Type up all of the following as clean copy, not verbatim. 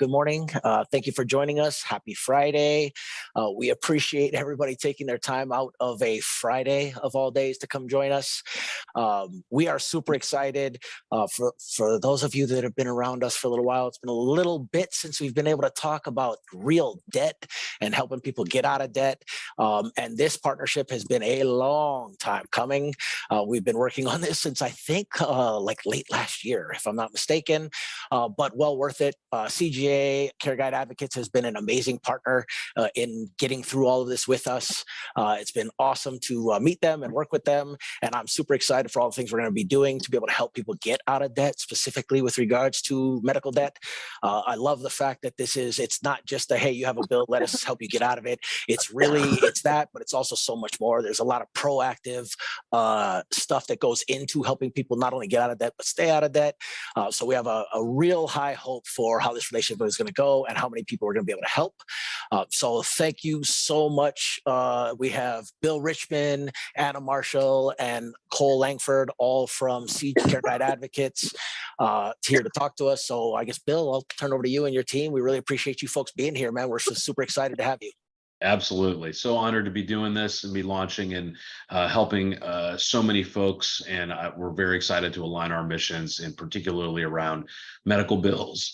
Good morning. Thank you for joining us. Happy Friday. We appreciate everybody taking their time out of a Friday of all days to come join us. We are super excited. For those of you that have been around us for a little while, it's been a little bit since we've been able to talk about real debt and helping people get out of debt. And this partnership has been a long time coming. We've been working on this since I think like late last year, if I'm not mistaken, but well worth it. CGA, Care Guide Advocates, has been an amazing partner in getting through all of this with us. It's been awesome to meet them and work with them. And I'm super excited for all the things we're going to be doing to be able to help people get out of debt, specifically with regards to medical debt. I love the fact that it's not just a, hey, you have a bill, let us help you get out of it. It's that, but it's also so much more. There's a lot of proactive stuff that goes into helping people not only get out of debt, but stay out of debt. So we have a real high hope for how this relationship is going to go and how many people we're going to be able to help. So thank you so much. We have Bill Richmond, Anna Marshall, and Cole Langford, all from Care Guide Advocates, here to talk to us. So I guess, Bill, I'll turn over to you and your team. We really appreciate you folks being here, man. We're super excited to have you. Absolutely. So honored to be doing this and be launching and helping so many folks. And we're very excited to align our missions, and particularly around medical bills,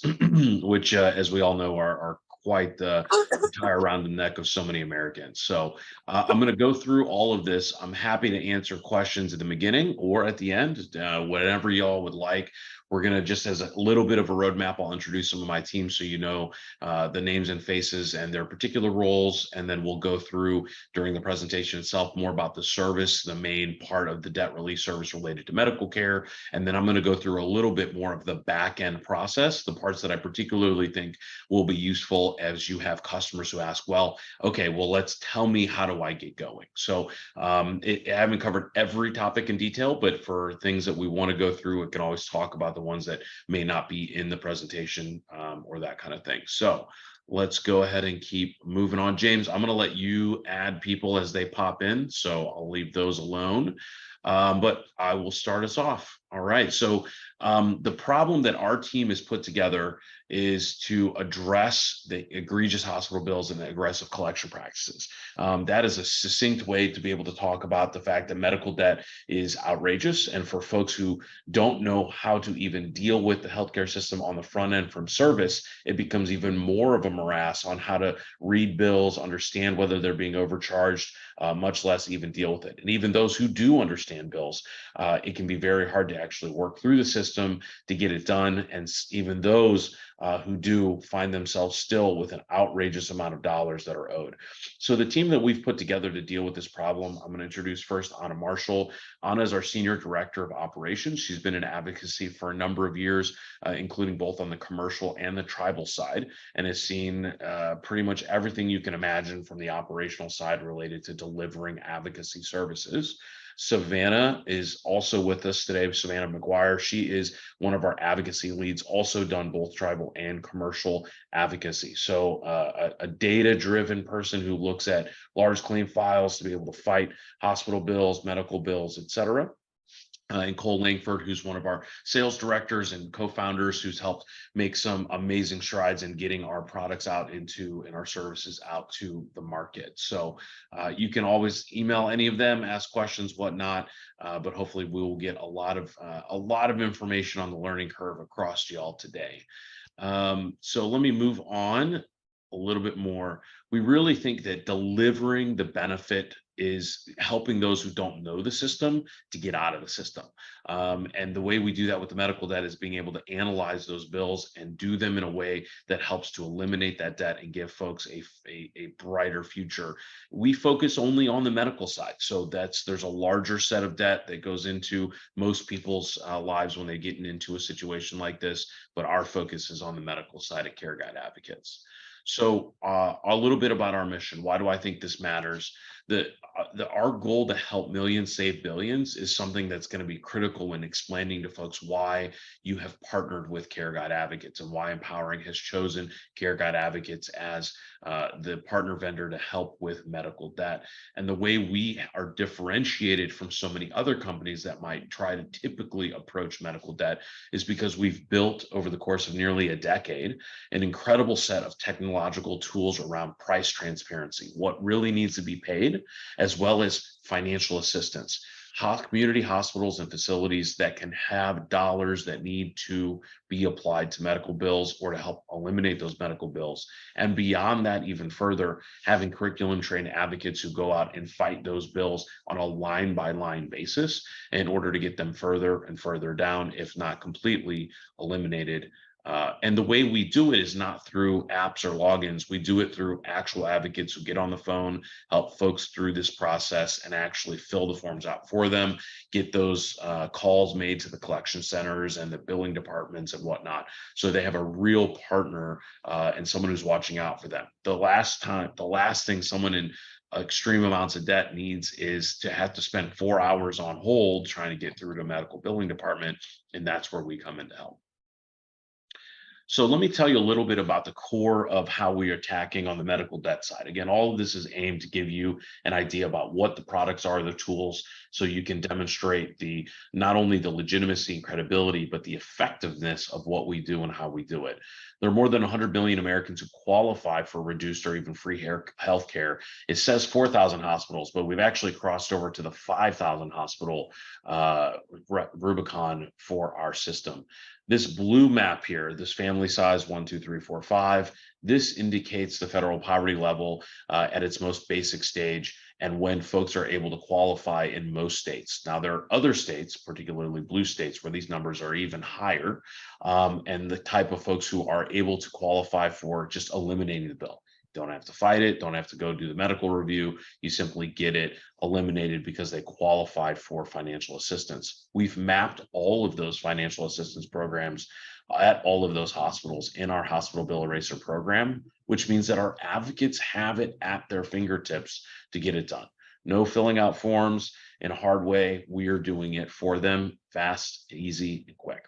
which, as we all know, are quite the tie around the neck of so many Americans. So I'm going to go through all of this. I'm happy to answer questions at the beginning or at the end, whatever y'all would like. We're going to, just as a little bit of a roadmap, I'll introduce some of my team so you know the names and faces and their particular roles. And then we'll go through during the presentation itself more about the service, the main part of the debt relief service related to medical care. And then I'm going to go through a little bit more of the back end process, the parts that I particularly think will be useful as you have customers who ask, well, okay, well, tell me, how do I get going? So I haven't covered every topic in detail, but for things that we want to go through, we can always talk about the ones that may not be in the presentation or that kind of thing. So let's go ahead and keep moving on. James, I'm going to let you add people as they pop in, so I'll leave those alone. But I will start us off. All right. So the problem that our team has put together is to address the egregious hospital bills and the aggressive collection practices. That is a succinct way to be able to talk about the fact that medical debt is outrageous. And for folks who don't know how to even deal with the healthcare system on the front end from service, it becomes even more of a morass on how to read bills, understand whether they're being overcharged, much less even deal with it. And even those who do understand bills, it can be very hard to actually work through the system to get it done. And even those who do find themselves still with an outrageous amount of dollars that are owed. So the team that we've put together to deal with this problem, I'm going to introduce first Anna Marshall. Anna is our Senior Director of Operations. She's been in advocacy for a number of years, including both on the commercial and the tribal side, and has seen pretty much everything you can imagine from the operational side related to delivering advocacy services. Savannah is also with us today, Savannah McGuire. She is one of our advocacy leads, also done both tribal and commercial advocacy. So a data-driven person who looks at large claim files to be able to fight hospital bills, medical bills, et cetera. And Cole Langford, who's one of our sales directors and co-founders, who's helped make some amazing strides in getting our products out and our services out to the market. So you can always email any of them, ask questions, whatnot, but hopefully we will get a lot of information on the learning curve across y'all today. So let me move on a little bit more. We really think that delivering the benefit is helping those who don't know the system to get out of the system. And the way we do that with the medical debt is being able to analyze those bills and do them in a way that helps to eliminate that debt and give folks a brighter future. We focus only on the medical side. So there's a larger set of debt that goes into most people's lives when they get into a situation like this, but our focus is on the medical side at Care Guide Advocates. So a little bit about our mission. Why do I think this matters? our goal to help millions save billions is something that's going to be critical in explaining to folks why you have partnered with Care Guide Advocates and why MPowering has chosen Care Guide Advocates as the partner vendor to help with medical debt. And the way we are differentiated from so many other companies that might try to typically approach medical debt is because we've built over the course of nearly a decade an incredible set of technological tools around price transparency, what really needs to be paid, as well as financial assistance. Community hospitals and facilities that can have dollars that need to be applied to medical bills or to help eliminate those medical bills. And beyond that, even further, having curriculum trained advocates who go out and fight those bills on a line by line basis in order to get them further and further down, if not completely eliminated. And the way we do it is not through apps or logins. We do it through actual advocates who get on the phone, help folks through this process, and actually fill the forms out for them, get those calls made to the collection centers and the billing departments and whatnot. So they have a real partner and someone who's watching out for them. The last thing someone in extreme amounts of debt needs is to have to spend 4 hours on hold trying to get through to a medical billing department. And that's where we come in to help. So let me tell you a little bit about the core of how we are attacking on the medical debt side. Again, all of this is aimed to give you an idea about what the products are, the tools, so you can demonstrate not only the legitimacy and credibility, but the effectiveness of what we do and how we do it. There are more than 100 million Americans who qualify for reduced or even free health care. It says 4,000 hospitals, but we've actually crossed over to the 5,000 hospital Rubicon for our system. This blue map here, this family size 1, 2, 3, 4, 5, this indicates the federal poverty level at its most basic stage and when folks are able to qualify in most states. Now, there are other states, particularly blue states, where these numbers are even higher, and the type of folks who are able to qualify for just eliminating the bill. Don't have to fight it, don't have to go do the medical review. You simply get it eliminated because they qualified for financial assistance. We've mapped all of those financial assistance programs at all of those hospitals in our hospital bill eraser program, which means that our advocates have it at their fingertips to get it done. No filling out forms in a hard way. We are doing it for them fast, easy, and quick.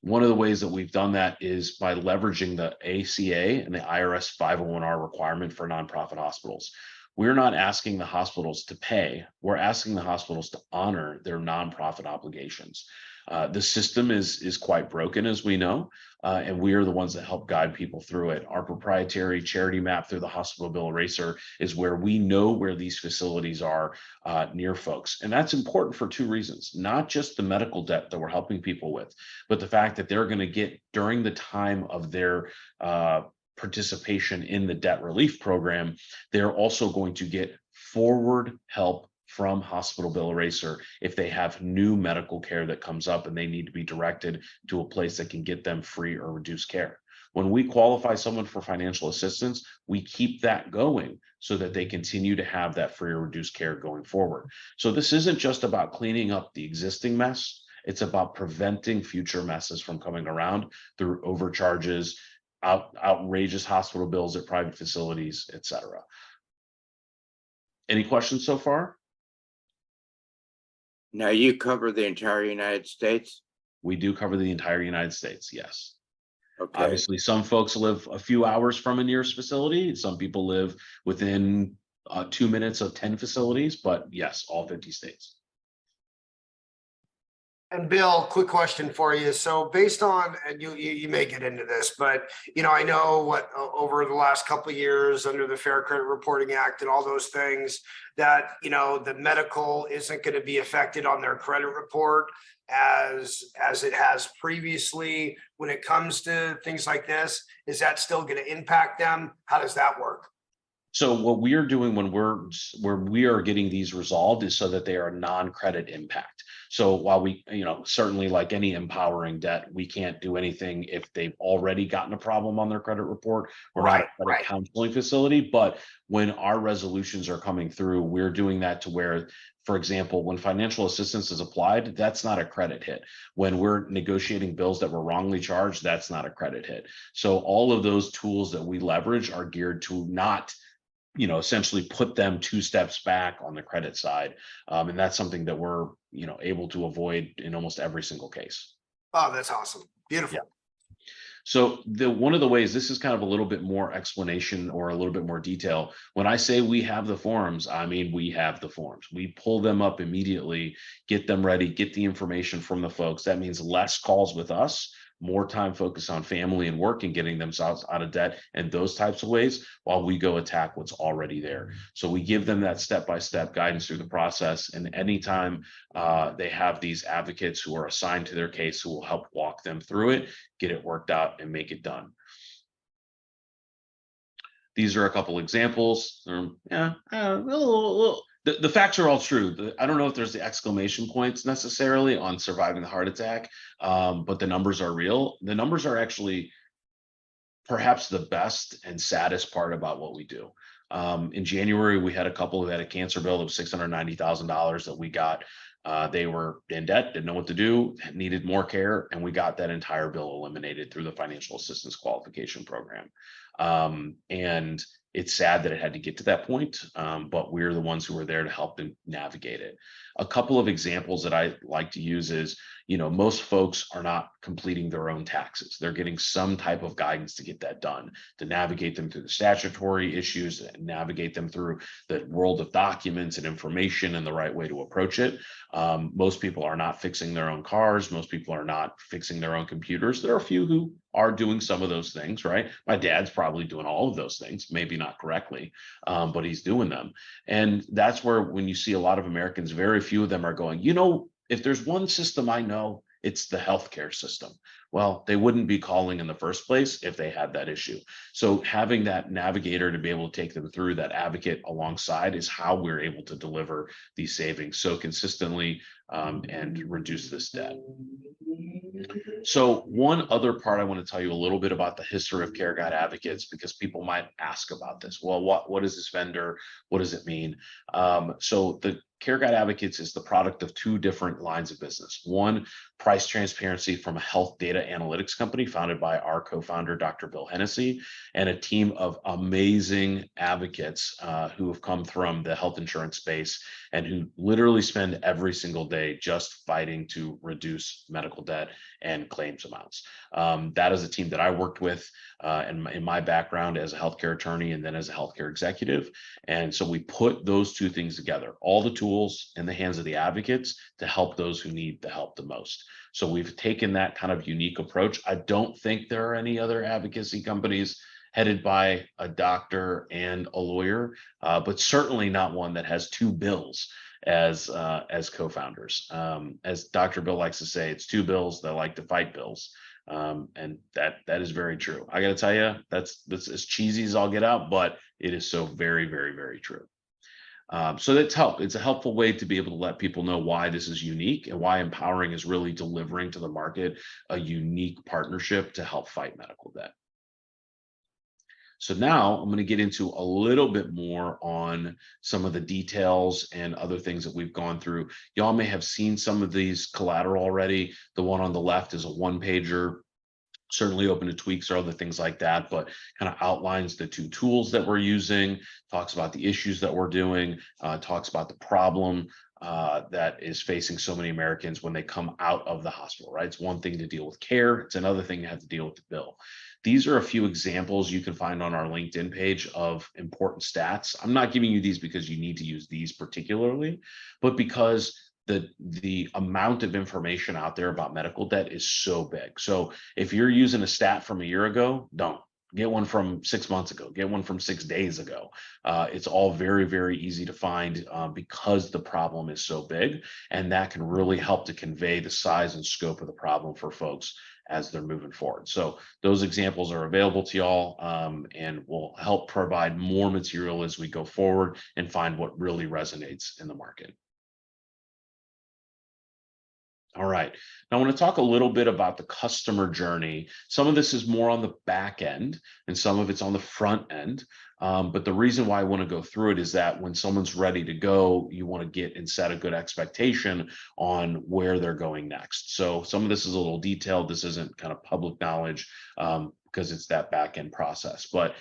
One of the ways that we've done that is by leveraging the ACA and the IRS 501R requirement for nonprofit hospitals. We're not asking the hospitals to pay, we're asking the hospitals to honor their nonprofit obligations. The system is quite broken, as we know, and we are the ones that help guide people through it. Our proprietary charity map through the hospital bill eraser is where we know where these facilities are near folks. And that's important for two reasons, not just the medical debt that we're helping people with, but the fact that they're going to get during the time of their participation in the debt relief program, they're also going to get forward help from hospital bill eraser if they have new medical care that comes up and they need to be directed to a place that can get them free or reduced care. When we qualify someone for financial assistance, we keep that going so that they continue to have that free or reduced care going forward. So this isn't just about cleaning up the existing mess, it's about preventing future messes from coming around through overcharges, outrageous hospital bills at private facilities, etc. Any questions so far? Now, you cover the entire United States? We do cover the entire United States, yes. Okay. Obviously, some folks live a few hours from a nearest facility. Some people live within 2 minutes of 10 facilities, but yes, all 50 states. And Bill, quick question for you. So based on, and you may get into this, but I know what over the last couple of years under the Fair Credit Reporting Act and all those things that, the medical isn't going to be affected on their credit report as it has previously when it comes to things like this. Is that still going to impact them? How does that work? So what we are doing when we are getting these resolved is so that they are non-credit impact. So while we, certainly like any empowering debt, we can't do anything if they've already gotten a problem on their credit report. We're not a credit counseling facility, but when our resolutions are coming through, we're doing that to where, for example, when financial assistance is applied, that's not a credit hit. When we're negotiating bills that were wrongly charged, that's not a credit hit. So all of those tools that we leverage are geared to not essentially put them 2 steps back on the credit side. And that's something that we're, able to avoid in almost every single case. Oh, that's awesome. Beautiful. Yeah. So one of the ways, this is kind of a little bit more explanation or a little bit more detail. When I say we have the forms, I mean we have the forms. We pull them up immediately, get them ready, get the information from the folks. That means less calls with us, more time focused on family and work and getting themselves out of debt and those types of ways while we go attack what's already there. So we give them that step-by-step guidance through the process. And anytime they have these advocates who are assigned to their case who will help walk them through it, get it worked out and make it done. These are a couple examples. The facts are all true. I don't know if there's the exclamation points necessarily on surviving the heart attack, but the numbers are real. The numbers are actually perhaps the best and saddest part about what we do. In January, we had a couple who had a cancer bill of $690,000 that we got. They were in debt, didn't know what to do, needed more care, and we got that entire bill eliminated through the financial assistance qualification program. And it's sad that it had to get to that point, but we're the ones who were there to help them navigate it. A couple of examples that I like to use is, most folks are not completing their own taxes. They're getting some type of guidance to get that done, to navigate them through the statutory issues, and navigate them through the world of documents and information and the right way to approach it. Most people are not fixing their own cars. Most people are not fixing their own computers. There are a few who are doing some of those things, right? My dad's probably doing all of those things, maybe not correctly, but he's doing them. And that's where, when you see a lot of Americans, very few of them are going, if there's one system I know, it's the healthcare system. Well, they wouldn't be calling in the first place if they had that issue. So having that navigator to be able to take them through, that advocate alongside, is how we're able to deliver these savings so consistently and reduce this debt. So one other part I want to tell you a little bit about the history of Care Guide Advocates, because people might ask about this. Well, what is this vendor? What does it mean? So the Care Guide Advocates is the product of 2 different lines of business. One, price transparency from a health data analytics company founded by our co-founder, Dr. Bill Hennessy, and a team of amazing advocates who have come from the health insurance space and who literally spend every single day just fighting to reduce medical debt and claims amounts. That is a team that I worked with in my background as a healthcare attorney and then as a healthcare executive. And so we put those 2 things together, all the tools in the hands of the advocates to help those who need the help the most. So we've taken that kind of unique approach. I don't think there are any other advocacy companies headed by a doctor and a lawyer, but certainly not one that has 2 bills as co-founders. As Dr. Bill likes to say, it's 2 bills that like to fight bills. And that is very true. I got to tell you, that's as cheesy as I'll get out, but it is so very, very, very true. So that's help. It's a helpful way to be able to let people know why this is unique and why MPowering is really delivering to the market a unique partnership to help fight medical debt. So now I'm going to get into a little bit more on some of the details and other things that we've gone through. Y'all may have seen some of these collateral already. The one on the left is a 1-pager. Certainly open to tweaks or other things like that, but kind of outlines the 2 tools that we're using, talks about the issues that we're doing, talks about the problem that is facing so many Americans when they come out of the hospital, right? It's one thing to deal with care. It's another thing to have to deal with the bill. These are a few examples you can find on our LinkedIn page of important stats. I'm not giving you these because you need to use these particularly, but because the amount of information out there about medical debt is so big. So if you're using a stat from a year ago, don't. Get one from 6 months ago, get one from 6 days ago. It's all very, very easy to find because the problem is so big, and that can really help to convey the size and scope of the problem for folks as they're moving forward. So those examples are available to y'all and will help provide more material as we go forward and find what really resonates in the market. All right. Now I want to talk a little bit about the customer journey. Some of this is more on the back end and some of it's on the front end. But the reason why I want to go through it is that when someone's ready to go, you want to get and set a good expectation on where they're going next. So some of this is a little detailed. This isn't kind of public knowledge. because it's that back end process. But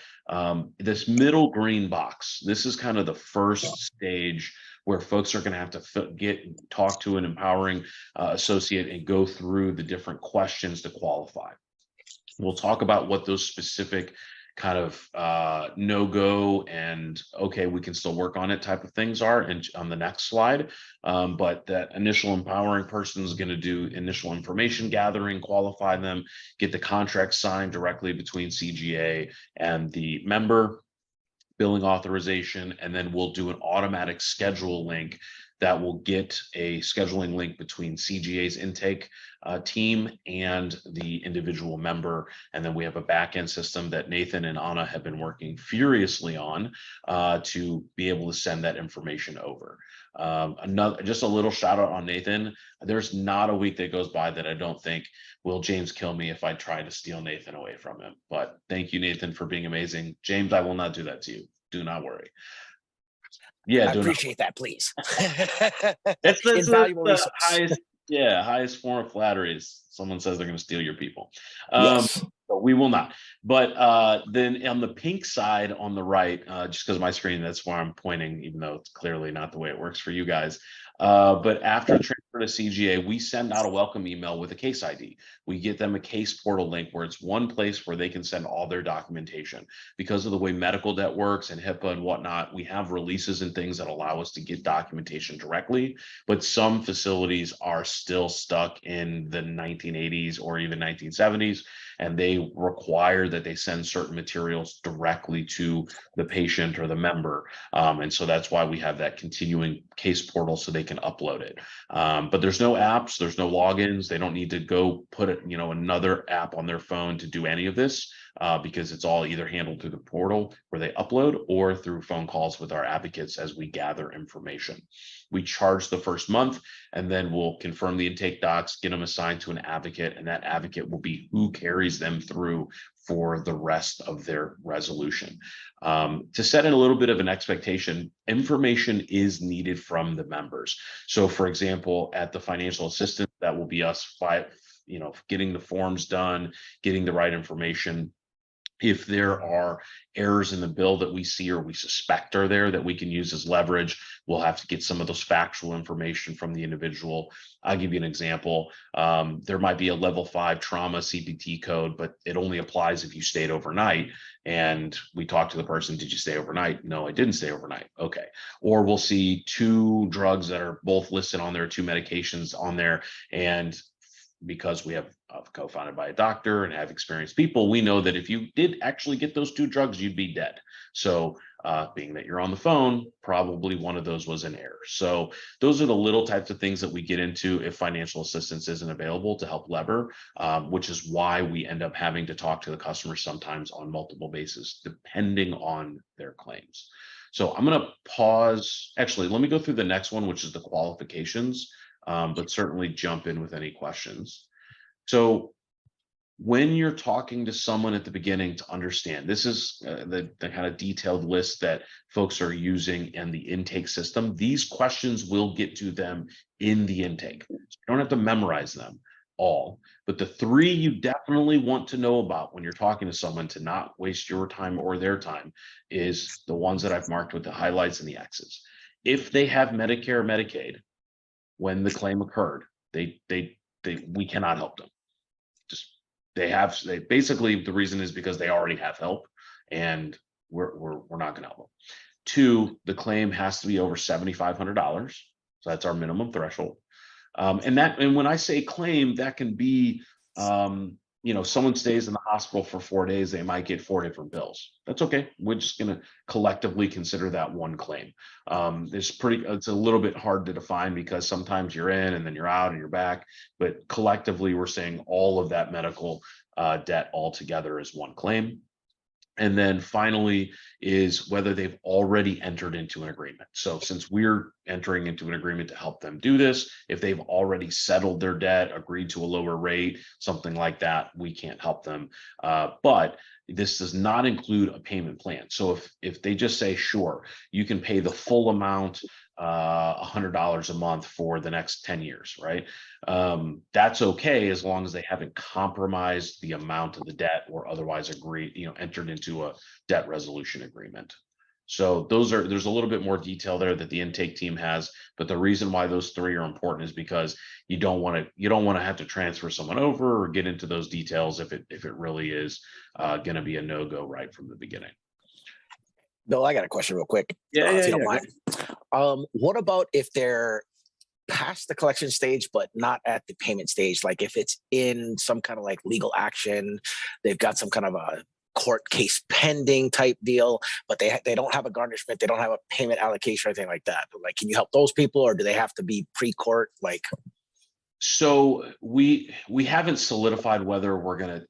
this middle green box, this is kind of the first stage where folks are going to have to talk to an empowering associate and go through the different questions to qualify. We'll talk about what those specific kind of no-go and okay, we can still work on it type of things are and on the next slide. But that initial empowering person is going to do initial information gathering, qualify them, get the contract signed directly between CGA and the member, billing authorization, and then we'll do an automatic schedule link that will get a scheduling link between CGA's intake team and the individual member. And then we have a back-end system that Nathan and Anna have been working furiously on to be able to send that information over. Just a little shout out on Nathan. There's not a week that goes by that I don't think, will James kill me if I try to steal Nathan away from him? But thank you, Nathan, for being amazing. James, I will not do that to you. Do not worry. Yeah, I appreciate that, please. It's Invaluable the resource. highest form of flattery is someone says they're going to steal your people. Yes. But we will not. But then on the pink side on the right, just because of my screen, that's where I'm pointing, even though it's clearly not the way it works for you guys. But after transfer to CGA, we send out a welcome email with a case ID. We get them a case portal link where it's one place where they can send all their documentation. Because of the way medical debt works and HIPAA and whatnot, we have releases and things that allow us to get documentation directly. But some facilities are still stuck in the 1980s or even 1970s. And they require that they send certain materials directly to the patient or the member. And so that's why we have that continuing case portal so they can upload it. But there's no apps, there's no logins. They don't need to go put it, another app on their phone to do any of this because it's all either handled through the portal where they upload or through phone calls with our advocates as we gather information. We charge the first month and then we'll confirm the intake docs, get them assigned to an advocate, and that advocate will be who carries them through for the rest of their resolution. To set in a little bit of an expectation, information is needed from the members. So for example, at the financial assistance, that will be us getting the forms done, getting the right information. If there are errors in the bill that we see or we suspect are there that we can use as leverage, we'll have to get some of those factual information from the individual. I'll give you an example. There might be a level 5 trauma CPT code, but it only applies if you stayed overnight. And we talk to the person, did you stay overnight? No, I didn't stay overnight. Okay. Or we'll see 2 drugs that are both listed on there, 2 medications on there. And because we have co-founded by a doctor and have experienced people, we know that if you did actually get those 2 drugs, you'd be dead. So being that you're on the phone, probably one of those was an error. So those are the little types of things that we get into if financial assistance isn't available to help lever, which is why we end up having to talk to the customer sometimes on multiple bases, depending on their claims. So I'm going to pause. Actually, let me go through the next one, which is the qualifications. But certainly jump in with any questions. So when you're talking to someone at the beginning to understand, this is the kind of detailed list that folks are using in the intake system. These questions will get to them in the intake. So you don't have to memorize them all, but the 3 you definitely want to know about when you're talking to someone to not waste your time or their time is the ones that I've marked with the highlights and the X's. If they have Medicare or Medicaid, when the claim occurred, we cannot help them. They basically, the reason is because they already have help and we're not going to help them. 2, the claim has to be over $7,500. So that's our minimum threshold. And when I say claim, that can be, someone stays in the hospital for 4 days, they might get 4 different bills. That's okay. We're just going to collectively consider that one claim. It's a little bit hard to define because sometimes you're in and then you're out and you're back, but collectively we're saying all of that medical debt all together is one claim. And then finally is whether they've already entered into an agreement. So since we're entering into an agreement to help them do this, if they've already settled their debt, agreed to a lower rate, something like that, we can't help them. But this does not include a payment plan. So if they just say, sure, you can pay the full amount, $100 a month for the next 10 years, right? That's okay as long as they haven't compromised the amount of the debt or otherwise entered into a debt resolution agreement. So there's a little bit more detail there that the intake team has, but the reason why those three are important is because you don't want to have to transfer someone over or get into those details if it really is going to be a no-go right from the beginning. Bill, I got a question real quick. Yeah, If you don't mind. What about if they're past the collection stage, but not at the payment stage? Like if it's in some kind of like legal action, they've got some kind of a court case pending type deal, but they don't have a garnishment, they don't have a payment allocation or anything like that. But like, can you help those people, or do they have to be pre-court? Like, so we haven't solidified whether we're gonna.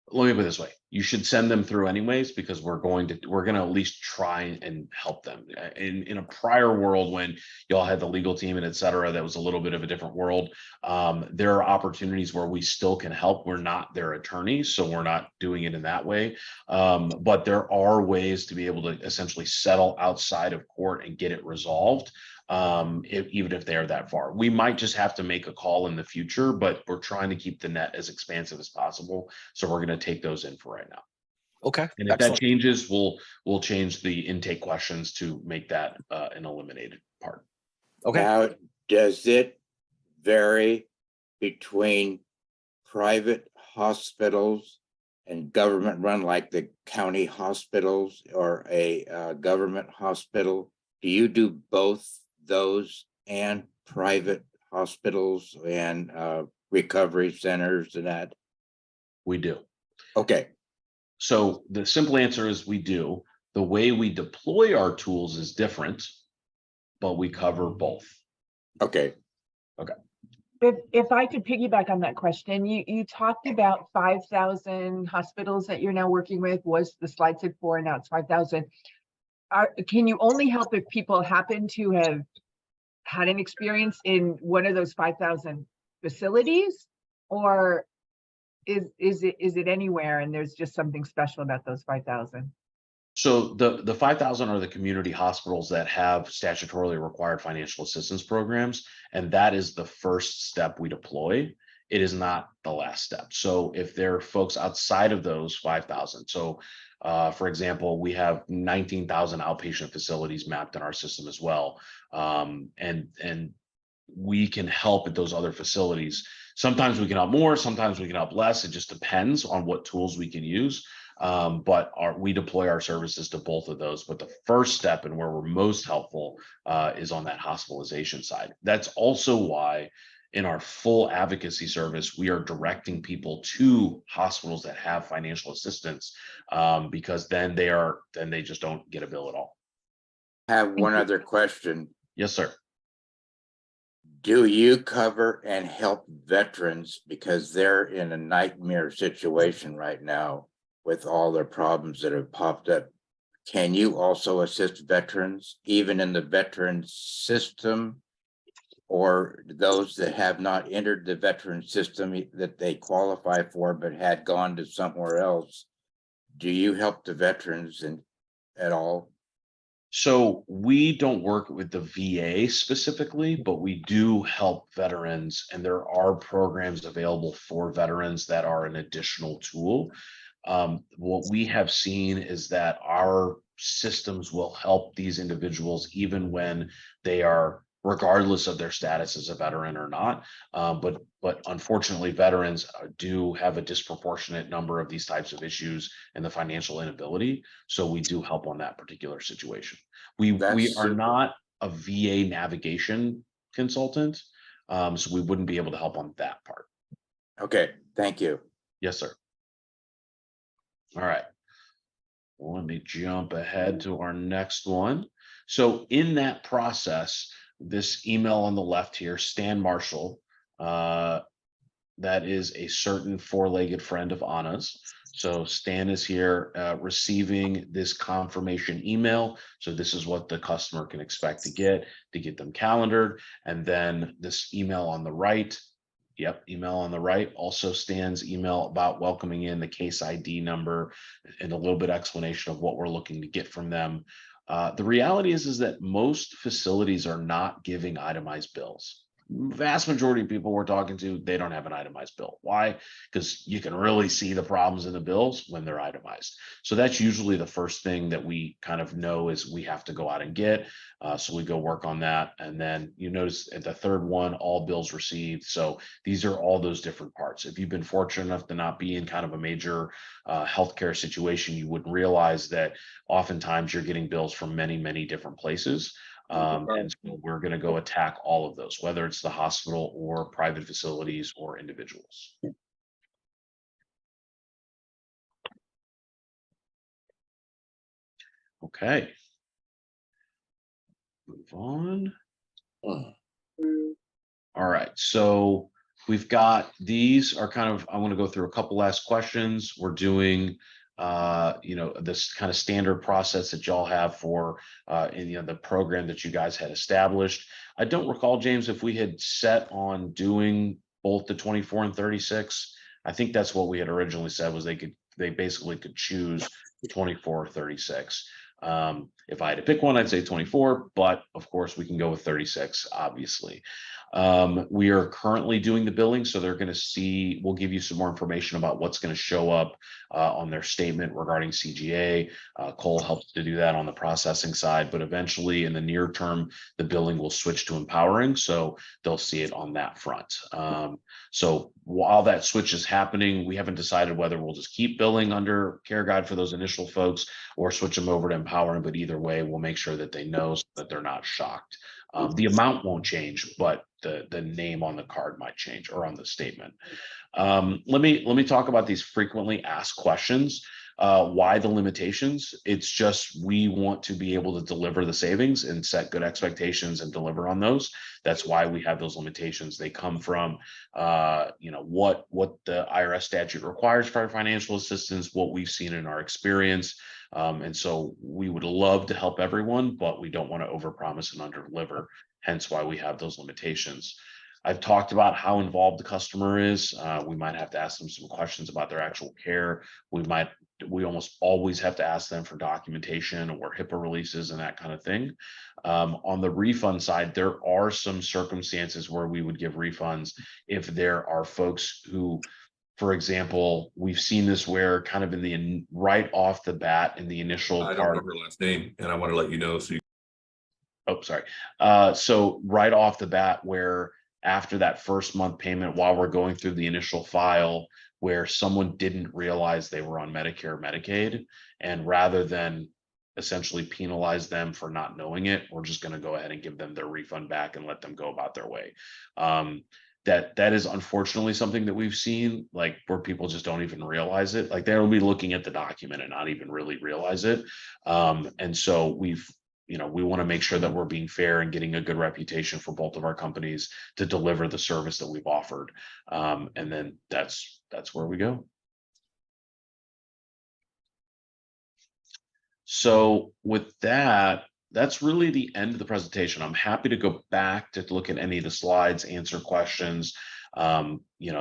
Let me put it this way: you should send them through anyways, because we're gonna at least try and help them. In a prior world when y'all had the legal team and et cetera, that was a little bit of a different world. There are opportunities where we still can help. We're not their attorneys, so we're not doing it in that way. But there are ways to be able to essentially settle outside of court and get it resolved. Even if they are that far, we might just have to make a call in the future, but we're trying to keep the net as expansive as possible. So we're going to take those in for right now. okay. And if that changes, we'll change the intake questions to make that an eliminated part. Okay. Now, does it vary between private hospitals and government run, like the county hospitals or a government hospital? Do you do both those and private hospitals and recovery centers and that? We do. Okay. So the simple answer is we do. The way we deploy our tools is different, but we cover both. Okay. If I could piggyback on that question, you talked about 5,000 hospitals that you're now working with. Was the slide said 4 and now it's 5,000. Can you only help if people happen to have had an experience in one of those 5,000 facilities, or is it anywhere and there's just something special about those 5,000? So the 5,000 are the community hospitals that have statutorily required financial assistance programs, and that is the first step we deploy. It is not the last step. So if there are folks outside of those 5,000, so for example, we have 19,000 outpatient facilities mapped in our system as well, and we can help at those other facilities. Sometimes we can help more, sometimes we can help less. It just depends on what tools we can use. But we deploy our services to both of those. But the first step and where we're most helpful is on that hospitalization side. That's also why in our full advocacy service, we are directing people to hospitals that have financial assistance, because then they just don't get a bill at all. I have one other question. Yes, sir. Do you cover and help veterans, because they're in a nightmare situation right now with all their problems that have popped up? Can you also assist veterans, even in the veteran system, or those that have not entered the veteran system that they qualify for but had gone to somewhere else? Do you help the veterans at all? So we don't work with the VA specifically, but we do help veterans, and there are programs available for veterans that are an additional tool. What we have seen is that our systems will help these individuals even when they are, regardless of their status as a veteran or not. But unfortunately, veterans do have a disproportionate number of these types of issues and the financial inability. So we do help on that particular situation. We are not a VA navigation consultant, so we wouldn't be able to help on that part. Okay, thank you. Yes, sir. All right. Well, let me jump ahead to our next one. So in that process, this email on the left here, Stan Marshall, that is a certain four-legged friend of Anna's. So Stan is here receiving this confirmation email. So this is what the customer can expect to get them calendared. And then this email on the right Yep, email on the right. Also Stan's email about welcoming in the case ID number and a little bit explanation of what we're looking to get from them. The reality is that most facilities are not giving itemized bills. Vast majority of people we're talking to, they don't have an itemized bill. Why? Because you can really see the problems in the bills when they're itemized. So that's usually the first thing that we kind of know is we have to go out and get. So we go work on that. And then you notice at the third one, all bills received. So these are all those different parts. If you've been fortunate enough to not be in kind of a major healthcare situation, you wouldn't realize that oftentimes you're getting bills from many, many different places. And so we're going to go attack all of those, whether it's the hospital or private facilities or individuals. Okay. Move on. All right. So we've got, these are kind of, I want to go through a couple last questions. We're doing this kind of standard process that y'all have for the program that you guys had established. I don't recall, James, if we had set on doing both the 24 and 36. I think that's what we had originally said, was they basically could choose 24 or 36. If I had to pick one, I'd say 24, but of course we can go with 36, obviously. We are currently doing the billing, so they're going to see, we'll give you some more information about what's going to show up on their statement regarding CGA. Cole helps to do that on the processing side, but eventually in the near term, the billing will switch to MPowering, so they'll see it on that front. So while that switch is happening, we haven't decided whether we'll just keep billing under Care Guide for those initial folks or switch them over to MPowering, but either way, we'll make sure that they know so that they're not shocked. The amount won't change, but the name on the card might change, or on the statement. Let me talk about these frequently asked questions. Why the limitations? It's just, we want to be able to deliver the savings and set good expectations and deliver on those. That's why we have those limitations. They come from what the IRS statute requires for our financial assistance, what we've seen in our experience. And so we would love to help everyone, but we don't want to overpromise and underdeliver, hence why we have those limitations. I've talked about how involved the customer is. We might have to ask them some questions about their actual care. We almost always have to ask them for documentation or HIPAA releases and that kind of thing. On the refund side, there are some circumstances where we would give refunds if there are folks who, for example, we've seen this where kind of right off the bat in the initial I don't know her last name, and I want to let you know. Oh, sorry. So right off the bat, where after that first month payment, while we're going through the initial file, where someone didn't realize they were on Medicare or Medicaid, and rather than essentially penalize them for not knowing it, we're just going to go ahead and give them their refund back and let them go about their way. That is unfortunately something that we've seen, like where people just don't even realize it. Like they'll be looking at the document and not even really realize it. And so we want to make sure that we're being fair and getting a good reputation for both of our companies to deliver the service that we've offered. And then that's where we go. So with that, that's really the end of the presentation. I'm happy to go back to look at any of the slides, answer questions.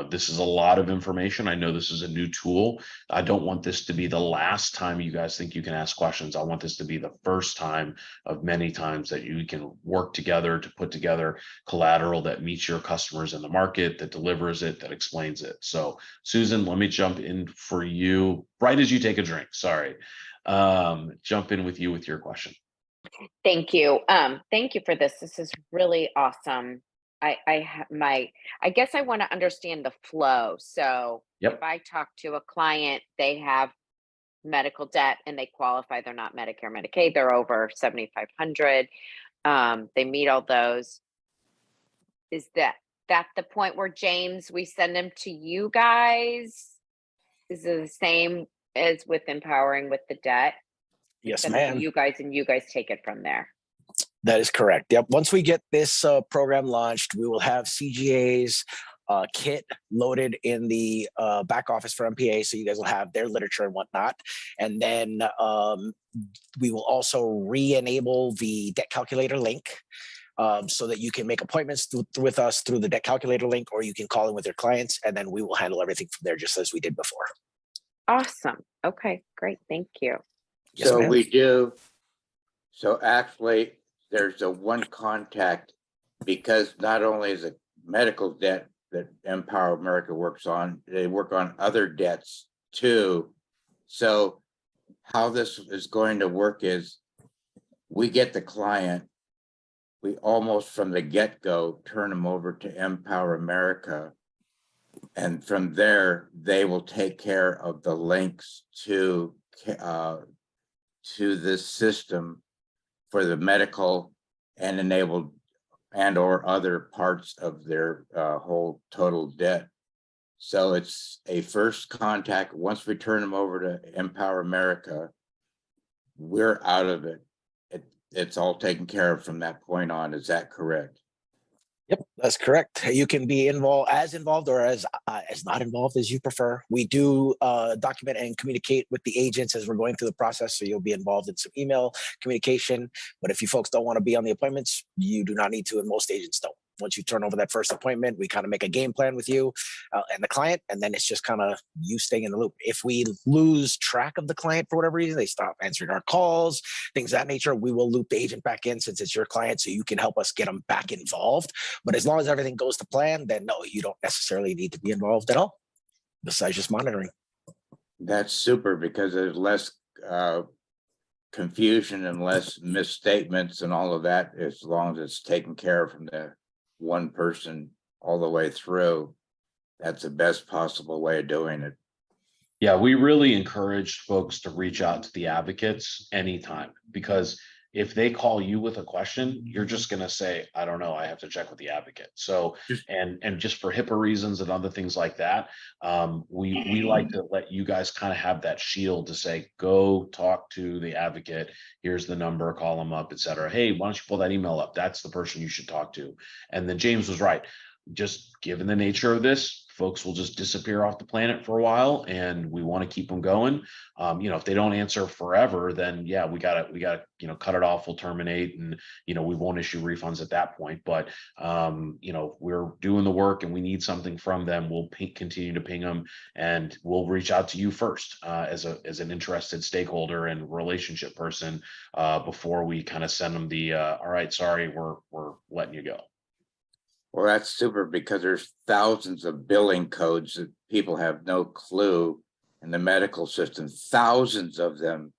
This is a lot of information. I know this is a new tool. I don't want this to be the last time you guys think you can ask questions. I want this to be the first time of many times that you can work together to put together collateral that meets your customers in the market, that delivers it, that explains it. So Susan, let me jump in for you right as you take a drink. Sorry. Jump in with you with your question. Thank you. Thank you for this. This is really awesome. I guess I want to understand the flow. So Yep. if I talk to a client, they have medical debt and they qualify, they're not Medicare, Medicaid, they're over 7,500. They meet all those. Is that the point where, James, we send them to you guys? Is it the same as with MPowering with the debt? Yes, Send it to ma'am. you guys and you guys take it from there. That is correct. Yep. Once we get this program launched, we will have CGA's kit loaded in the back office for MPA, so you guys will have their literature and whatnot. And then we will also re-enable the debt calculator link. so that you can make appointments with us through the debt calculator link, or you can call in with your clients, and then we will handle everything from there, just as we did before. Awesome. Okay, great. Thank you. Yes, So ma'am. we do. So actually, there's a one contact, because not only is it medical debt that Empower America works on, they work on other debts too. So how this is going to work is we get the client, we almost from the get-go turn them over to Empower America. And from there, they will take care of the links to this system for the medical and enabled and or other parts of their whole total debt. So it's a first contact. Once we turn them over to Empower America, we're out of it. It's all taken care of from that point on. Is that correct? Yep, that's correct. You can be involved or as not involved as you prefer. We do document and communicate with the agents as we're going through the process, so you'll be involved in some email communication. But if you folks don't want to be on the appointments, you do not need to, and most agents don't. Once you turn over that first appointment, we kind of make a game plan with you and the client, and then it's just kind of you staying in the loop. If we lose track of the client for whatever reason, they stop answering our calls, things of that nature, we will loop the agent back in, since it's your client, so you can help us get them back involved. But as long as everything goes to plan, then no, you don't necessarily need to be involved at all, besides just monitoring. That's super, because there's less confusion and less misstatements and all of that, as long as it's taken care of from the one person all the way through. That's the best possible way of doing it. Yeah, we really encourage folks to reach out to the advocates anytime, because if they call you with a question, you're just going to say, I don't know, I have to check with the advocate. So, and just for HIPAA reasons and other things like that, we like to let you guys kind of have that shield to say, go talk to the advocate. Here's the number, call them up, et cetera. Hey, why don't you pull that email up? That's the person you should talk to. And then James was right. Just given the nature of this, folks will just disappear off the planet for a while, and we want to keep them going. If they don't answer forever, then yeah, we gotta, cut it off. We'll terminate, and we won't issue refunds at that point. But we're doing the work, and we need something from them. We'll continue to ping them, and we'll reach out to you first as an interested stakeholder and relationship person before we kind of send them the all right, sorry, we're letting you go. Well, that's super, because there's thousands of billing codes that people have no clue in the medical system, thousands of them.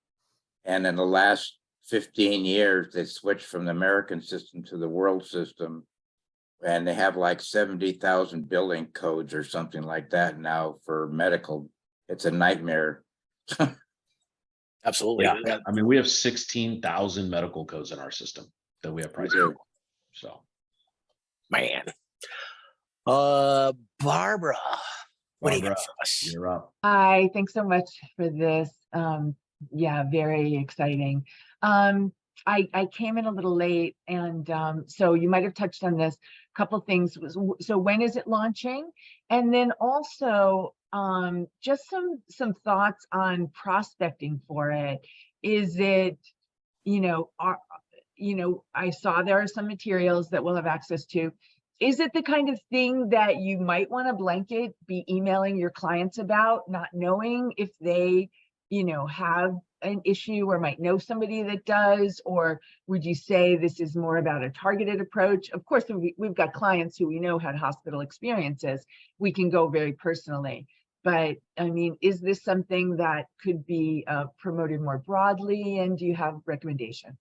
And in the last 15 years, they switched from the American system to the world system. And they have like 70,000 billing codes or something like that now for medical. It's a nightmare. Absolutely. Yeah. I mean, we have 16,000 medical codes in our system that we have pricing for. So. Man. Barbara, what do you got Barbara, for us? You're up. Hi, thanks so much for this. Yeah, very exciting. I came in a little late, and so you might have touched on this. A couple things. So when is it launching? And then also just some thoughts on prospecting for it. Is it, I saw there are some materials that we'll have access to. Is it the kind of thing that you might want to blanket be emailing your clients about, not knowing if they, have an issue or might know somebody that does? Or would you say this is more about a targeted approach? Of course, we've got clients who we know had hospital experiences. We can go very personally. But I mean, is this something that could be promoted more broadly? And do you have recommendations?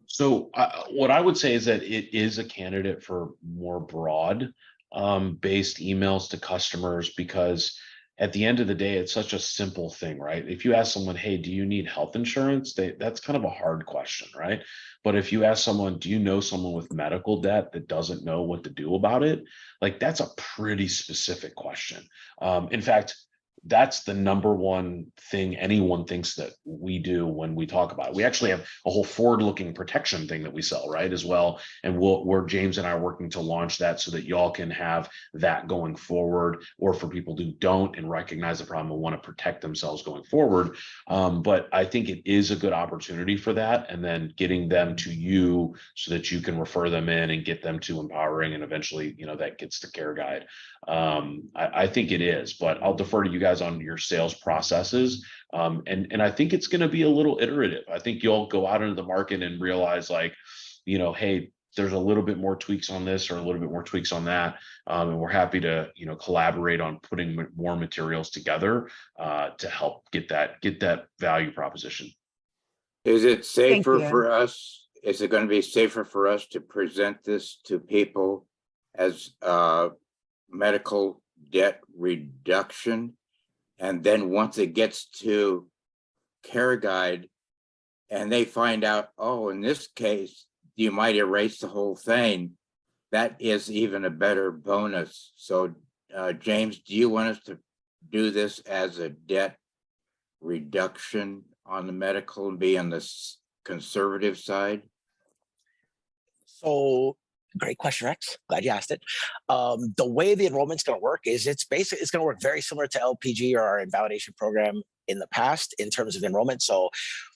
So what I would say is that it is a candidate for more broad based emails to customers, because at the end of the day, it's such a simple thing, right? If you ask someone, hey, do you need health insurance? That's kind of a hard question, right? But if you ask someone, do you know someone with medical debt that doesn't know what to do about it? Like, that's a pretty specific question. In fact, that's the number one thing anyone thinks that we do when we talk about it. We actually have a whole forward-looking protection thing that we sell, right, as well. And where James and I are working to launch that so that y'all can have that going forward, or for people who don't and recognize the problem and want to protect themselves going forward. But I think it is a good opportunity for that, and then getting them to you so that you can refer them in and get them to MPowering, and eventually, that gets the care guide. I think it is, but I'll defer to you guys on your sales processes. And I think it's going to be a little iterative. I think you'll go out into the market and realize, like, hey, there's a little bit more tweaks on this or a little bit more tweaks on that. And we're happy to, collaborate on putting more materials together to help get that value proposition. Is it safer you. for us? Is it going to be safer for us to present this to people as medical debt reduction? And then once it gets to care guide and they find out, oh, in this case, you might erase the whole thing, that is even a better bonus. So James, do you want us to do this as a debt reduction on the medical and be on the conservative side? So great question, Rex. Glad you asked it. The way the enrollment's going to work is it's going to work very similar to LPG or our invalidation program in the past in terms of enrollment. So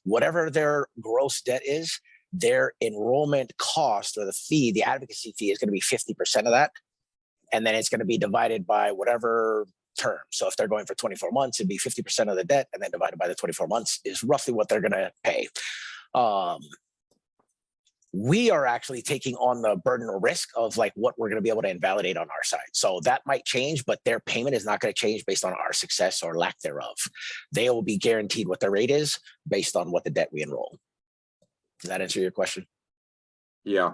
whatever their gross debt is, their enrollment cost or the fee, the advocacy fee, is going to be 50% of that. And then it's going to be divided by whatever term. So if they're going for 24 months, it'd be 50% of the debt, and then divided by the 24 months is roughly what they're going to pay. We are actually taking on the burden or risk of like what we're going to be able to invalidate on our side. So that might change, but their payment is not going to change based on our success or lack thereof. They will be guaranteed what their rate is based on what the debt we enroll. Does that answer your question? Yeah.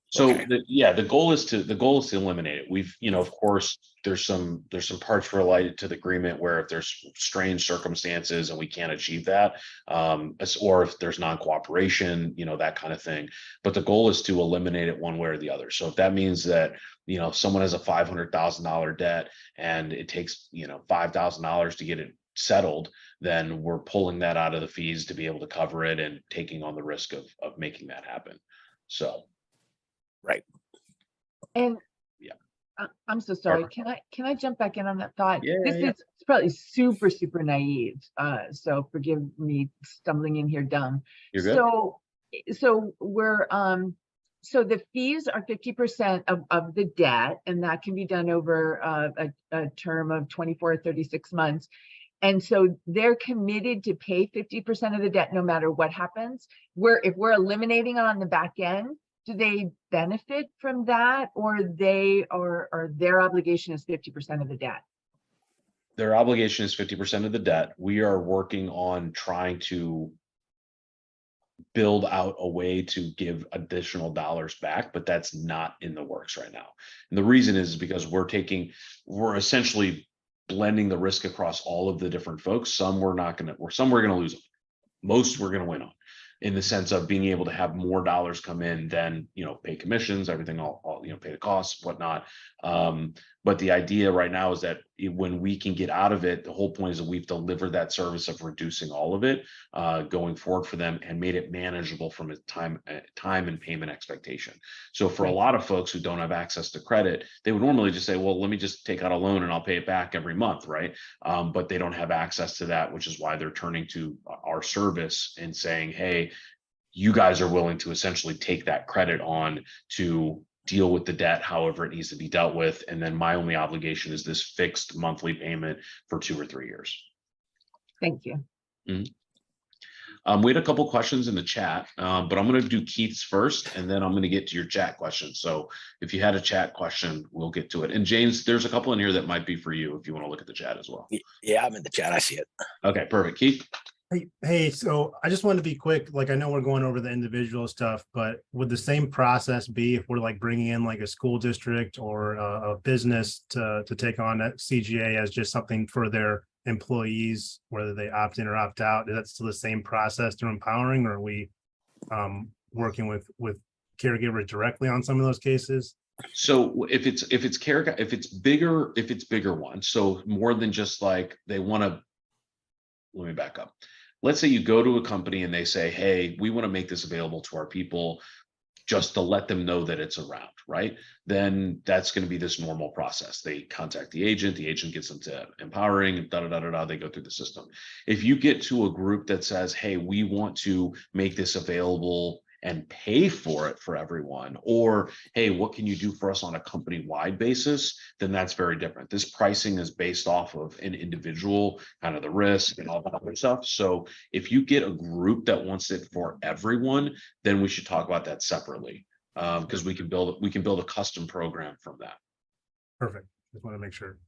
So Okay. the goal is to eliminate it. We've, of course, there's some parts related to the agreement where if there's strange circumstances and we can't achieve that, or if there's non-cooperation, that kind of thing. But the goal is to eliminate it one way or the other. So if that means that, if someone has a $500,000 debt and it takes, $5,000 to get it settled, then we're pulling that out of the fees to be able to cover it and taking on the risk of making that happen. So. Right. And yeah, I'm so sorry. Can I jump back in on that thought? Yeah, This is probably super, super naive. So forgive me stumbling in here dumb. You're good. So we're so the fees are 50% of the debt, and that can be done over a term of 24 or 36 months. And so they're committed to pay 50% of the debt no matter what happens. If we're eliminating it on the back end, do they benefit from that, or their obligation is 50% of the debt? Their obligation is 50% of the debt. We are working on trying to build out a way to give additional dollars back, but that's not in the works right now. And the reason is because we're essentially blending the risk across all of the different folks. Some we're going to lose them. Most we're going to win on, in the sense of being able to have more dollars come in than, pay commissions, everything, all pay the costs, whatnot. But the idea right now is that when we can get out of it, the whole point is that we've delivered that service of reducing all of it going forward for them and made it manageable from a time and payment expectation. So for a lot of folks who don't have access to credit, they would normally just say, well, let me just take out a loan and I'll pay it back every month, right? But they don't have access to that, which is why they're turning to our service and saying, hey, you guys are willing to essentially take that credit on to deal with the debt however it needs to be dealt with, and then my only obligation is this fixed monthly payment for 2 or 3 years. Thank you. We had a couple questions in the chat, but I'm going to do Keith's first, and then I'm going to get to your chat questions. So if you had a chat question, we'll get to it. And James, there's a couple in here that might be for you if you want to look at the chat as well. Yeah, I'm in the chat. I see it. Okay, perfect. Keith? Hey, so I just wanted to be quick. Like, I know we're going over the individual stuff, but would the same process be if we're like bringing in like a school district or a business to take on that CGA as just something for their employees, whether they opt in or opt out? Is that still the same process through MPowering, or are we working with caregivers directly on some of those cases? So if it's care, if it's bigger one, so more than just like they want to, let me back up. Let's say you go to a company and they say, hey, we want to make this available to our people just to let them know that it's around, right? Then that's going to be this normal process. They contact the agent gets them to MPowering, and da da da da da. They go through the system. If you get to a group that says, "Hey, we want to make this available and pay for it for everyone," or "Hey, what can you do for us on a company-wide basis?" then that's very different. This pricing is based off of an individual, kind of the risk and all that other stuff. So if you get a group that wants it for everyone, then we should talk about that separately, because we can build a custom program from that. Perfect. Just want to make sure.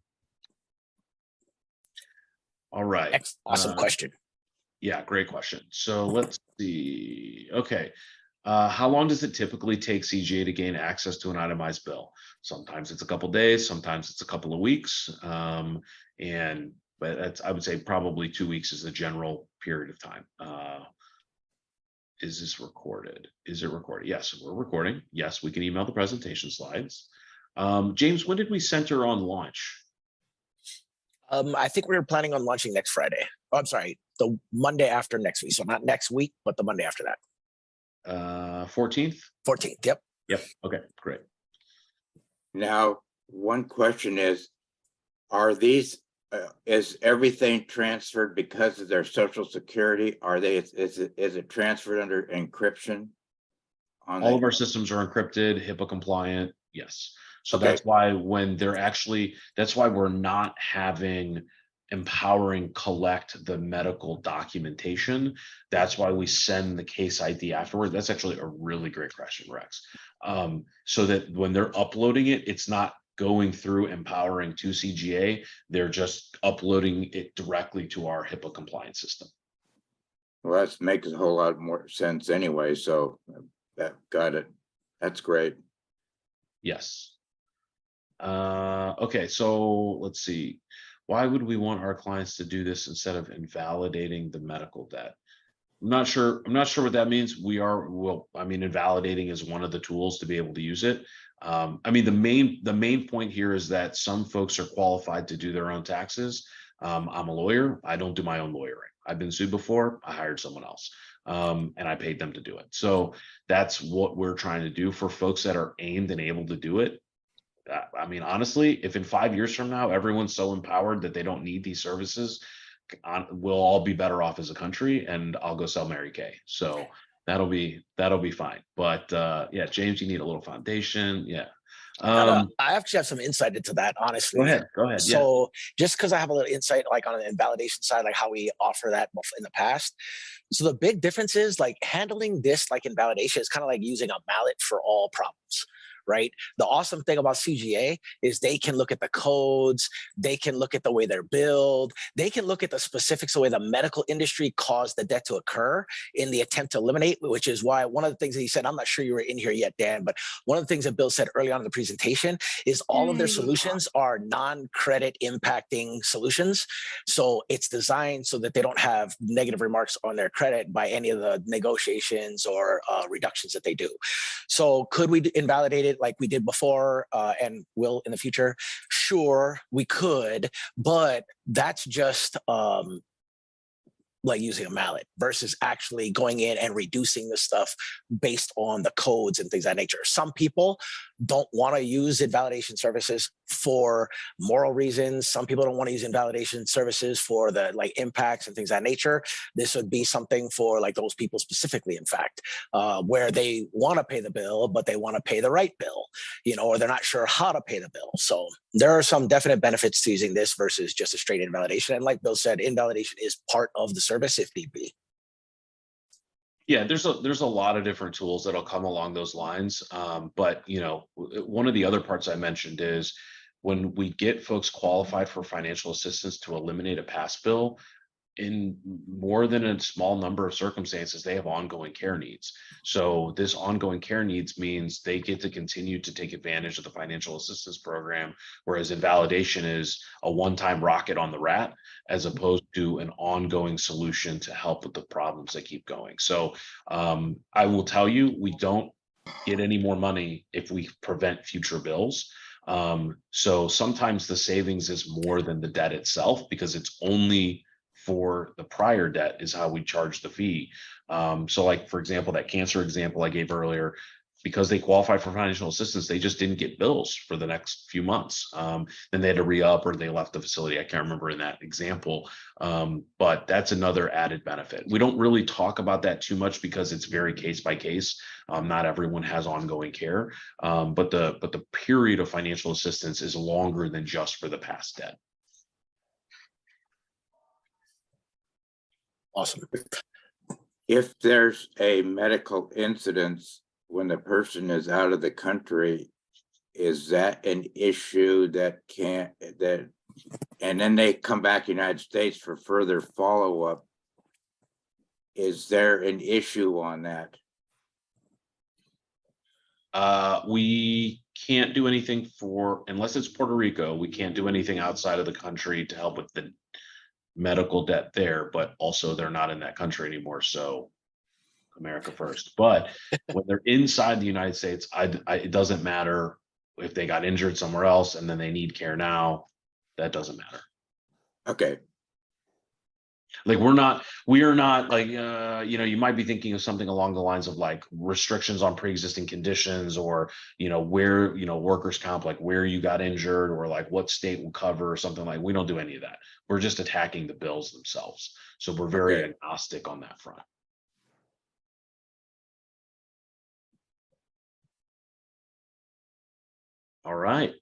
All right. Awesome question. Yeah, great question. So let's see. Okay. How long does it typically take CGA to gain access to an itemized bill? Sometimes it's a couple days, sometimes it's a couple of weeks. But that's, I would say probably 2 weeks is the general period of time. Is this recorded? Is it recorded? Yes, we're recording. Yes, we can email the presentation slides. James, when did we center on launch? I think we were planning on launching next Friday. Oh, I'm sorry, the Monday after next week. So not next week, but the Monday after that. 14th? 14th. Yep. Yep. Okay, great. Now, one question is, are these, is everything transferred because of their social security? Are they, is it transferred under encryption? All of our systems are encrypted, HIPAA compliant. Yes. So Okay. that's why when they're actually, that's why we're not having MPowering collect the medical documentation. That's why we send the case ID afterward. That's actually a really great question, Rex. So that when they're uploading it, it's not going through MPowering to CGA. They're just uploading it directly to our HIPAA compliance system. Well, that makes a whole lot more sense anyway. So that got it. That's great. Yes. Okay, so let's see. Why would we want our clients to do this instead of invalidating the medical debt? I'm not sure what that means. I mean, invalidating is one of the tools to be able to use it. I mean, the main point here is that some folks are qualified to do their own taxes. I'm a lawyer. I don't do my own lawyering. I've been sued before. I hired someone else, and I paid them to do it. So that's what we're trying to do for folks that are aimed and able to do it. I mean, honestly, if in 5 years from now, everyone's so empowered that they don't need these services, we'll all be better off as a country, and I'll go sell Mary Kay. So that'll be fine. But yeah, James, you need a little foundation. Yeah. I actually have some insight into that, honestly. Go ahead. Yeah. So just because I have a little insight, like on the invalidation side, like how we offer that in the past. So the big difference is like handling this like invalidation is kind of like using a mallet for all problems. Right. The awesome thing about CGA is they can look at the codes, they can look at the way they're billed, they can look at the specifics of the way the medical industry caused the debt to occur in the attempt to eliminate, which is why one of the things that he said, I'm not sure you were in here yet, Dan, but one of the things that Bill said early on in the presentation is all of their solutions are non-credit impacting solutions. So it's designed so that they don't have negative remarks on their credit by any of the negotiations or reductions that they do. So could we invalidate it like we did before and will in the future? Sure, we could, but that's just like using a mallet versus actually going in and reducing the stuff based on the codes and things of that nature. Some people don't want to use invalidation services for moral reasons. Some people don't want to use invalidation services for the like impacts and things of that nature. This would be something for like those people specifically, in fact, where they want to pay the bill, but they want to pay the right bill, you know, or they're not sure how to pay the bill. So there are some definite benefits to using this versus just a straight invalidation. And like Bill said, invalidation is part of the service if need be. Yeah, there's a lot of different tools that'll come along those lines. But you know, one of the other parts I mentioned is when we get folks qualified for financial assistance to eliminate a past bill, in more than a small number of circumstances, they have ongoing care needs. So this ongoing care needs means they get to continue to take advantage of the financial assistance program, whereas invalidation is a one-time rocket on the rat, as opposed to an ongoing solution to help with the problems that keep going. So I will tell you, we don't get any more money if we prevent future bills. So sometimes the savings is more than the debt itself, because it's only for the prior debt is how we charge the fee. So like, for example, that cancer example I gave earlier, because they qualify for financial assistance, they just didn't get bills for the next few months. Then they had to re-up or they left the facility. I can't remember in that example. But that's another added benefit. We don't really talk about that too much because it's very case by case. Not everyone has ongoing care, but the period of financial assistance is longer than just for the past debt. Awesome. If there's a medical incident when the person is out of the country, is that an issue that and then they come back to the United States for further follow-up? Is there an issue on that? We can't do anything unless it's Puerto Rico, we can't do anything outside of the country to help with the medical debt there, but also they're not in that country anymore. So America first. But when they're inside the United States, it doesn't matter if they got injured somewhere else and then they need care now, that doesn't matter. Okay. Like we are not like, you might be thinking of something along the lines of like restrictions on pre-existing conditions, or, where, workers' comp, like where you got injured, or like what state will cover or something. Like, we don't do any of that. We're just attacking the bills themselves. So we're very agnostic on that front. All right.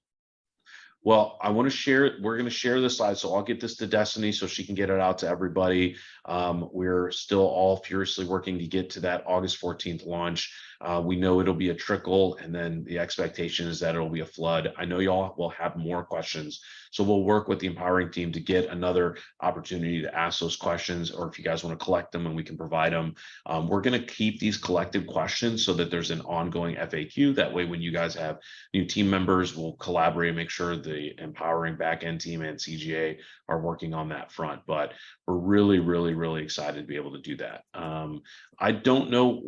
Well, I want to share, we're going to share the slide. So I'll get this to Destiny so she can get it out to everybody. We're still all furiously working to get to that August 14th launch. We know it'll be a trickle, and then the expectation is that it'll be a flood. I know y'all will have more questions, so we'll work with the Empowering team to get another opportunity to ask those questions, or if you guys want to collect them and we can provide them. We're going to keep these collected questions so that there's an ongoing FAQ. That way, when you guys have new team members, we'll collaborate and make sure the Empowering backend team and CGA are working on that front. But we're really, really, really excited to be able to do that. I don't know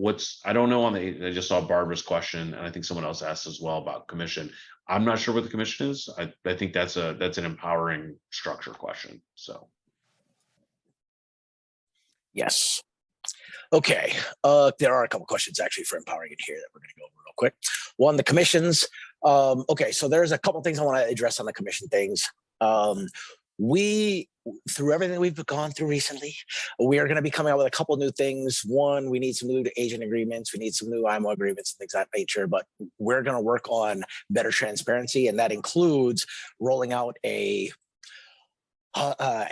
I just saw Barbara's question, and I think someone else asked as well about commission. I'm not sure what the commission is. I think that's an Empowering structure question. So. Yes. Okay. There are a couple questions actually for Empowering in here that we're going to go over real quick. One, the commissions. Okay, so there's a couple things I want to address on the commission things. Through everything we've gone through recently, we are going to be coming out with a couple new things. One, we need some new agent agreements. We need some new IMO agreements and things of that nature, but we're going to work on better transparency. And that includes rolling out an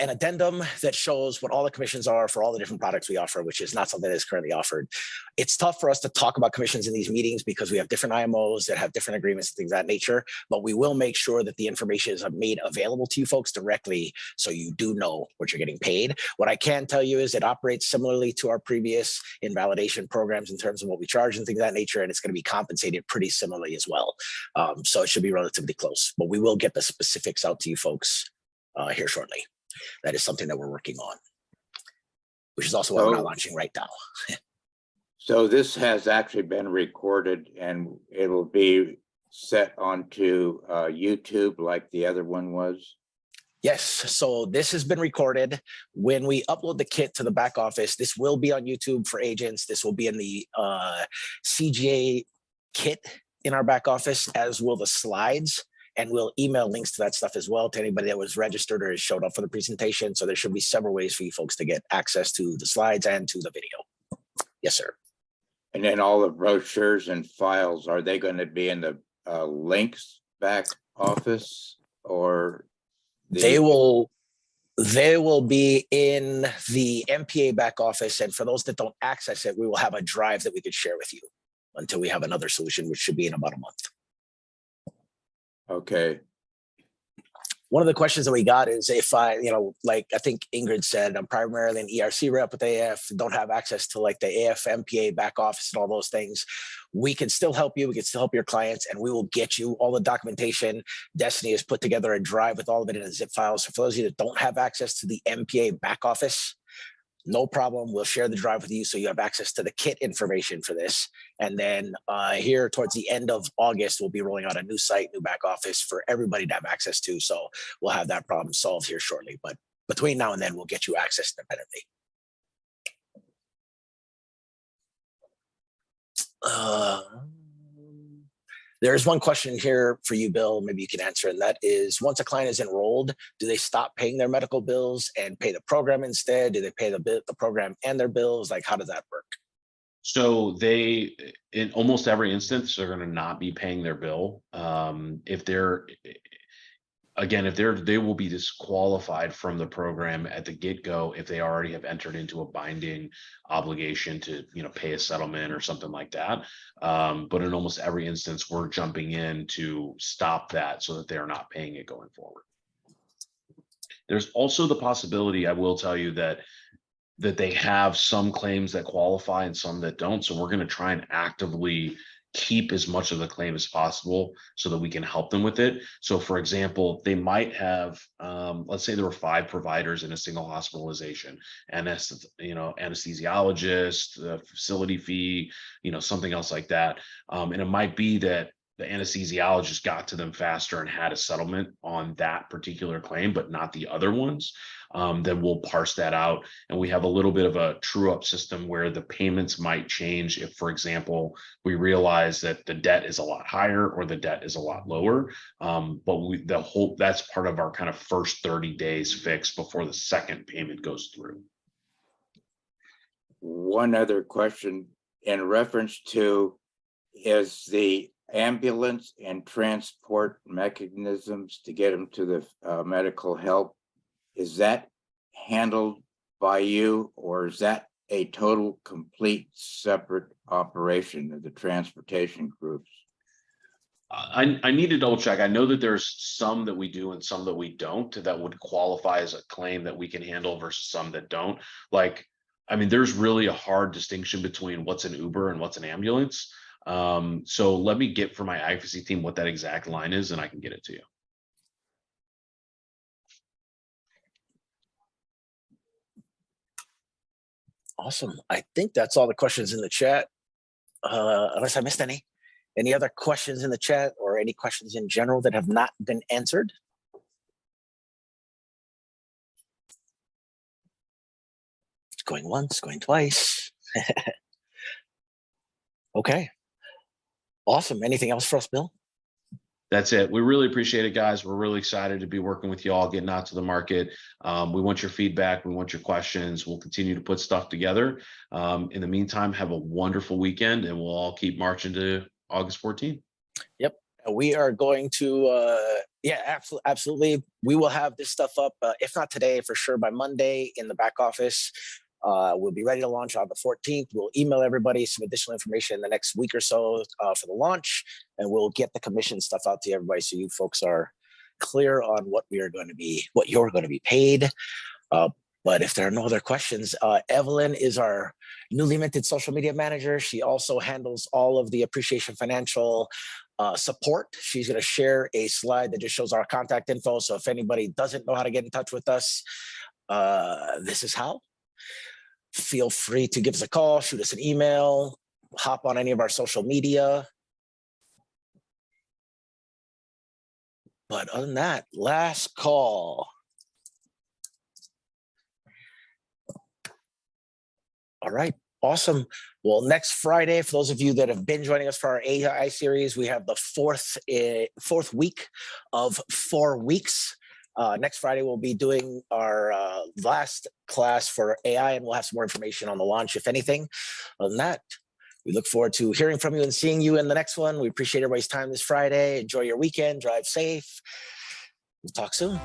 addendum that shows what all the commissions are for all the different products we offer, which is not something that is currently offered. It's tough for us to talk about commissions in these meetings because we have different IMOs that have different agreements and things of that nature, but we will make sure that the information is made available to you folks directly so you do know what you're getting paid. What I can tell you is it operates similarly to our previous invalidation programs in terms of what we charge and things of that nature, and it's going to be compensated pretty similarly as well. So it should be relatively close, but we will get the specifics out to you folks here shortly. That is something that we're working on, which is also why we're not launching right now. So this has actually been recorded and it'll be set onto YouTube like the other one was? Yes, so this has been recorded. When we upload the kit to the back office, this will be on YouTube for agents. This will be in the CGA kit in our back office, as will the slides. And we'll email links to that stuff as well to anybody that was registered or has showed up for the presentation. So there should be several ways for you folks to get access to the slides and to the video. Yes, sir. And then all the brochures and files, are they going to be in the links back office, or they will be in the MPA back office? And for those that don't access it, we will have a drive that we could share with you until we have another solution, which should be in about a month. Okay. One of the questions that we got is if like I think Ingrid said, I'm primarily an ERC rep with AF, don't have access to like the AF MPA back office and all those things. We can still help you. We can still help your clients, and we will get you all the documentation. Destiny has put together a drive with all of it in a zip file. So for those of you that don't have access to the MPA back office, No problem. We'll share the drive with you so you have access to the kit information for this. And then here towards the end of August, we'll be rolling out a new site, new back office for everybody to have access to. So we'll have that problem solved here shortly. But between now and then, we'll get you access independently. There's one question here for you, Bill. Maybe you can answer, and that is: once a client is enrolled, do they stop paying their medical bills and pay the program instead? Do they pay the program and their bills? Like, how does that work? So they, in almost every instance, they're going to not be paying their bill. If they're, again, if they will be disqualified from the program at the get-go if they already have entered into a binding obligation to, pay a settlement or something like that. But in almost every instance, we're jumping in to stop that so that they are not paying it going forward. There's also the possibility, I will tell you, that they have some claims that qualify and some that don't. So we're going to try and actively keep as much of the claim as possible so that we can help them with it. So for example, they might have, let's say there were 5 providers in a single hospitalization, anesthesiologist, facility fee, something else like that. And it might be that the anesthesiologist got to them faster and had a settlement on that particular claim, but not the other ones. Then we'll parse that out. And we have a little bit of a true up system where the payments might change if, for example, we realize that the debt is a lot higher or the debt is a lot lower. But that's part of our kind of first 30 days fix before the second payment goes through. One other question in reference to, is the ambulance and transport mechanisms to get them to the medical help, is that handled by you, or is that a total, complete, separate operation of the transportation groups? I need to double check. I know that there's some that we do and some that we don't that would qualify as a claim that we can handle versus some that don't. There's really a hard distinction between what's an Uber and what's an ambulance. So let me get from my advocacy team what that exact line is, and I can get it to you. Awesome. I think that's all the questions in the chat, unless I missed any. Any other questions in the chat or any questions in general that have not been answered? It's going once, going twice. Okay. Awesome. Anything else for us, Bill? That's it. We really appreciate it, guys. We're really excited to be working with you all, getting out to the market. We want your feedback. We want your questions. We'll continue to put stuff together. In the meantime, have a wonderful weekend, and we'll all keep marching to August 14th. Yep. We are going to, absolutely. We will have this stuff up, if not today, for sure by Monday in the back office. We'll be ready to launch on the 14th. We'll email everybody some additional information in the next week or so for the launch, and we'll get the commission stuff out to everybody so you folks are clear on what you're going to be paid. But if there are no other questions, Evelyn is our newly minted social media manager. She also handles all of the Appreciation Financial support. She's going to share a slide that just shows our contact info. So if anybody doesn't know how to get in touch with us, this is how. Feel free to give us a call, shoot us an email, hop on any of our social media. But other than that, last call. All right, awesome. Well, next Friday, for those of you that have been joining us for our AI series, we have the fourth week of 4 weeks. Next Friday, we'll be doing our last class for AI, and we'll have some more information on the launch, if anything. Other than that, we look forward to hearing from you and seeing you in the next one. We appreciate everybody's time this Friday. Enjoy your weekend. Drive safe. We'll talk soon.